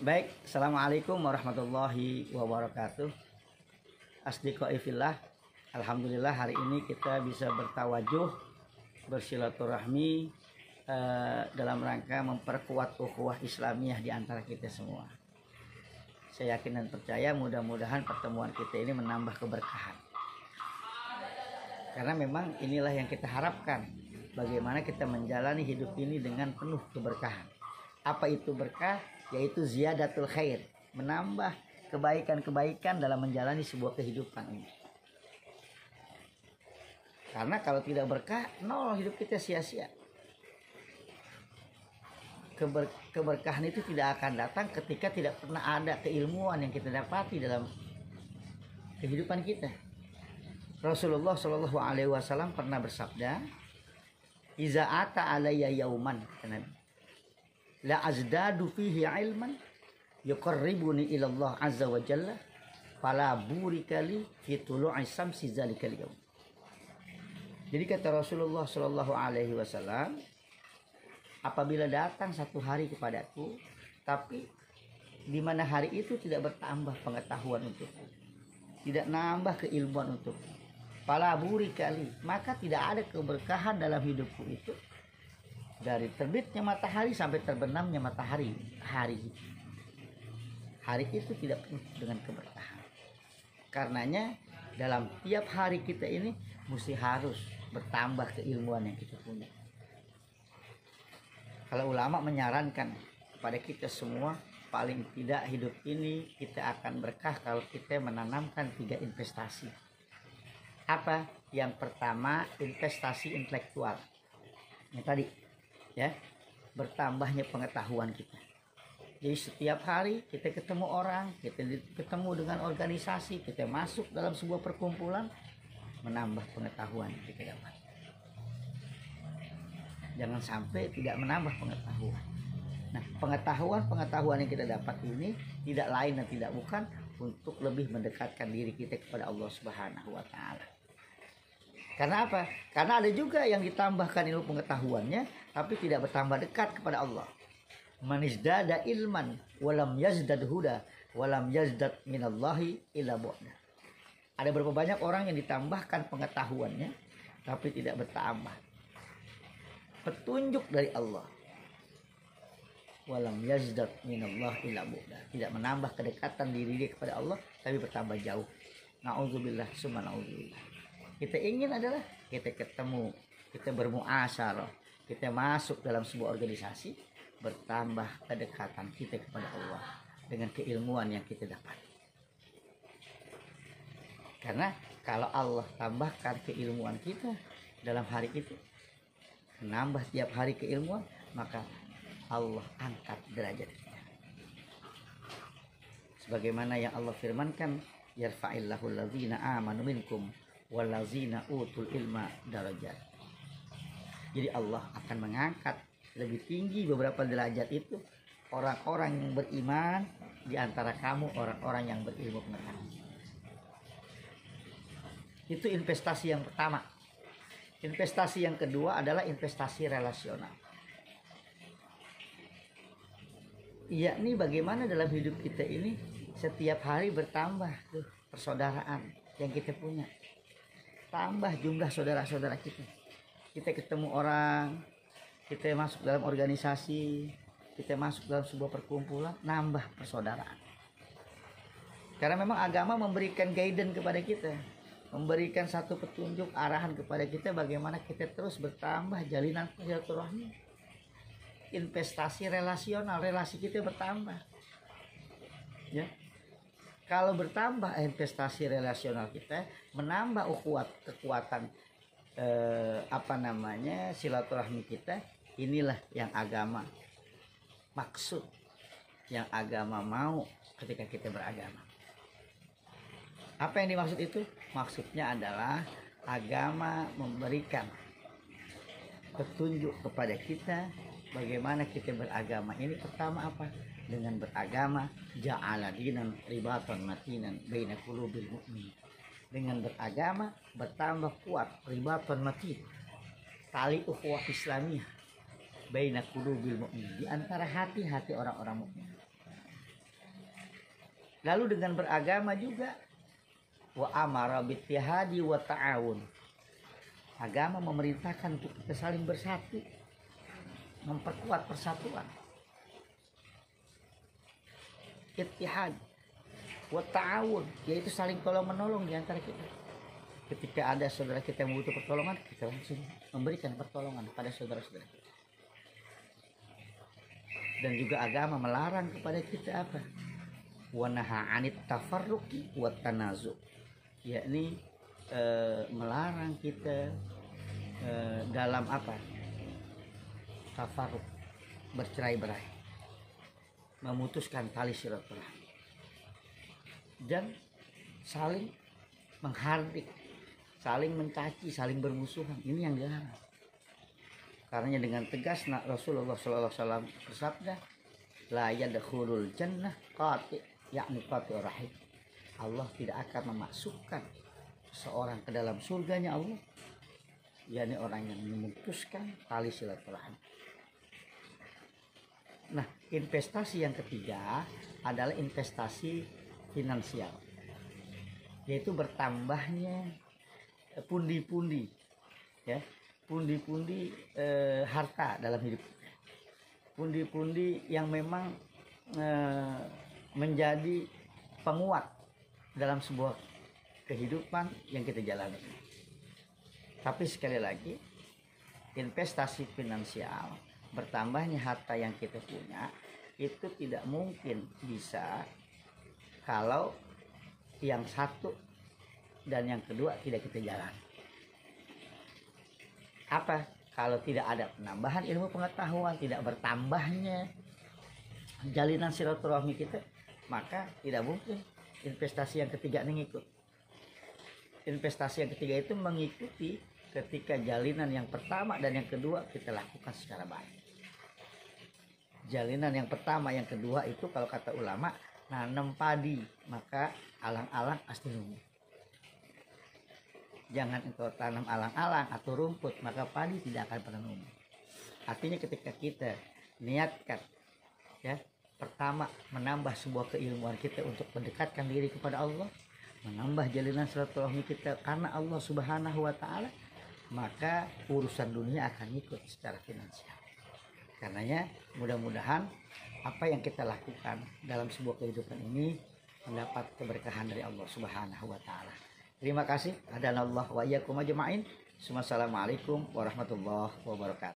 Baik, assalamualaikum warahmatullahi wabarakatuh. Asdiqai fillah, alhamdulillah hari ini kita bisa bertawajuh, bersilaturahmi dalam rangka memperkuat ukhuwah Islamiyah di antara kita semua. Saya yakin dan percaya mudah-mudahan pertemuan kita ini menambah keberkahan. Karena memang inilah yang kita harapkan, bagaimana kita menjalani hidup ini dengan penuh keberkahan. Apa itu berkah? Yaitu ziyadatul khair, menambah kebaikan-kebaikan dalam menjalani sebuah kehidupan ini. Karena kalau tidak berkah, nol, hidup kita sia-sia. Keberkahan itu tidak akan datang ketika tidak pernah ada keilmuan yang kita dapati dalam kehidupan kita. Rasulullah Shallallahu Alaihi Wasallam pernah bersabda, "Iza ata alayya yauman, la azdadu fihi ilman yuqarribuni ila Allah azza wa jalla fala burikali fi tulu'i samsi zalikal yaum." Jadi kata Rasulullah sallallahu alaihi wasallam, apabila datang satu hari kepadaku tapi di mana hari itu tidak bertambah pengetahuan untukku, tidak nambah keilmuan untukku, fala burikali, maka tidak ada keberkahan dalam hidupku itu dari terbitnya matahari sampai terbenamnya matahari hari itu tidak penuh dengan keberkahan. Karenanya dalam tiap hari kita ini mesti harus bertambah keilmuan yang kita punya. Kalau ulama menyarankan kepada kita semua, paling tidak hidup ini kita akan berkah kalau kita menanamkan 3 investasi. Apa? Yang pertama, investasi intelektual. Yang tadi ya, bertambahnya pengetahuan kita. Jadi setiap hari kita ketemu orang, kita ketemu dengan organisasi, kita masuk dalam sebuah perkumpulan, menambah pengetahuan yang kita dapat. Jangan sampai tidak menambah pengetahuan. Nah, pengetahuan yang kita dapat ini tidak lain dan tidak bukan untuk lebih mendekatkan diri kita kepada Allah Subhanahu wa taala. Karena apa? Karena ada juga yang ditambahkan ilmu pengetahuannya tapi tidak bertambah dekat kepada Allah. Man izdada ilman walam yazdad huda walam yazdad minallahi illa bu'da. Ada berapa banyak orang yang ditambahkan pengetahuannya tapi tidak bertambah petunjuk dari Allah. Walam yazdad minallahi illa bu'da. Tidak menambah kedekatan diri dia kepada Allah tapi bertambah jauh. Nauzubillah summa nauzubillah. Kita ingin adalah kita ketemu, kita bermuasyarah, kita masuk dalam sebuah organisasi, bertambah kedekatan kita kepada Allah dengan keilmuan yang kita dapat. Karena kalau Allah tambahkan keilmuan kita dalam hari itu, menambah tiap hari keilmuan, maka Allah angkat derajat kita. Sebagaimana yang Allah firmankan, yarfa'illahu allazina amanu minkum walazina utul ilma darajat. Jadi Allah akan mengangkat lebih tinggi beberapa derajat itu orang-orang yang beriman di antara kamu, orang-orang yang berilmu pengetahuan. Itu investasi yang pertama. Investasi yang kedua adalah investasi relasional. Yakni bagaimana dalam hidup kita ini setiap hari bertambah tuh persaudaraan yang kita punya. Tambah jumlah saudara-saudara kita. Kita ketemu orang, kita masuk dalam organisasi, kita masuk dalam sebuah perkumpulan, nambah persaudaraan. Karena memang agama memberikan guidance kepada kita, memberikan satu petunjuk arahan kepada kita bagaimana kita terus bertambah jalinan silaturahmi. Investasi relasional, relasi kita bertambah. Ya. Kalau bertambah investasi relasional kita, menambah kekuatan silaturahmi kita, inilah yang agama maksud, yang agama mau ketika kita beragama. Apa yang dimaksud itu? Maksudnya adalah agama memberikan petunjuk kepada kita bagaimana kita beragama. Ini pertama apa? Dengan beragama ja'ala dinan ribatan matinan baina qulubil mu'min. Dengan beragama bertambah kuat ribatan matin, tali ukhuwah Islamiyah baina qulubil mu'min, di antara hati-hati orang-orang mukmin. Lalu dengan beragama juga, wa amara bittihadi wa ta'awun. Agama memerintahkan untuk kita saling bersatu, memperkuat persatuan. Ittihad wa ta'awun, yaitu saling tolong menolong di antara kita. Ketika ada saudara kita yang membutuhkan pertolongan, kita langsung memberikan pertolongan pada saudara-saudara kita. Dan juga agama melarang kepada kita apa? Wa naha 'anit tafarruqi wa tanazu, yakni melarang kita dalam apa? Tafarruq, bercerai-berai, memutuskan tali silaturahmi, dan saling menghardik, saling mencaci, saling bermusuhan. Ini yang dilarang. Karena dengan tegas Rasulullah SAW bersabda, la yadkhulul jannah qati, yakni qati rahim. Allah tidak akan memasukkan seorang ke dalam surganya Allah, yakni orang yang memutuskan tali silaturahmi. Nah, investasi yang ketiga adalah investasi finansial, yaitu bertambahnya pundi-pundi, ya, pundi-pundi harta dalam hidup, pundi-pundi yang memang menjadi penguat dalam sebuah kehidupan yang kita jalani. Tapi sekali lagi, investasi finansial, bertambahnya harta yang kita punya, itu tidak mungkin bisa kalau yang satu dan yang kedua tidak kita jalani. Apa? Kalau tidak ada penambahan ilmu pengetahuan, tidak bertambahnya jalinan silaturahmi kita, maka tidak mungkin investasi yang ketiga ini ngikut. Investasi yang ketiga itu mengikuti ketika jalinan yang pertama dan yang kedua kita lakukan secara baik. Jalinan yang pertama, yang kedua itu kalau kata ulama, nanam padi, maka alang-alang pasti numbuh. Jangan engkau tanam alang-alang atau rumput, maka padi tidak akan pernah numbuh. Artinya ketika kita niatkan, ya, pertama menambah sebuah keilmuan kita untuk mendekatkan diri kepada Allah, menambah jalinan silaturahmi kita karena Allah Subhanahu wa Ta'ala, maka urusan dunia akan ikut secara finansial. Karenanya mudah-mudahan apa yang kita lakukan dalam sebuah kehidupan ini mendapat keberkahan dari Allah Subhanahu wa Ta'ala. Terima kasih. Hadanallah wa iyyakum ajma'in. Wassalamualaikum warahmatullahi wabarakatuh.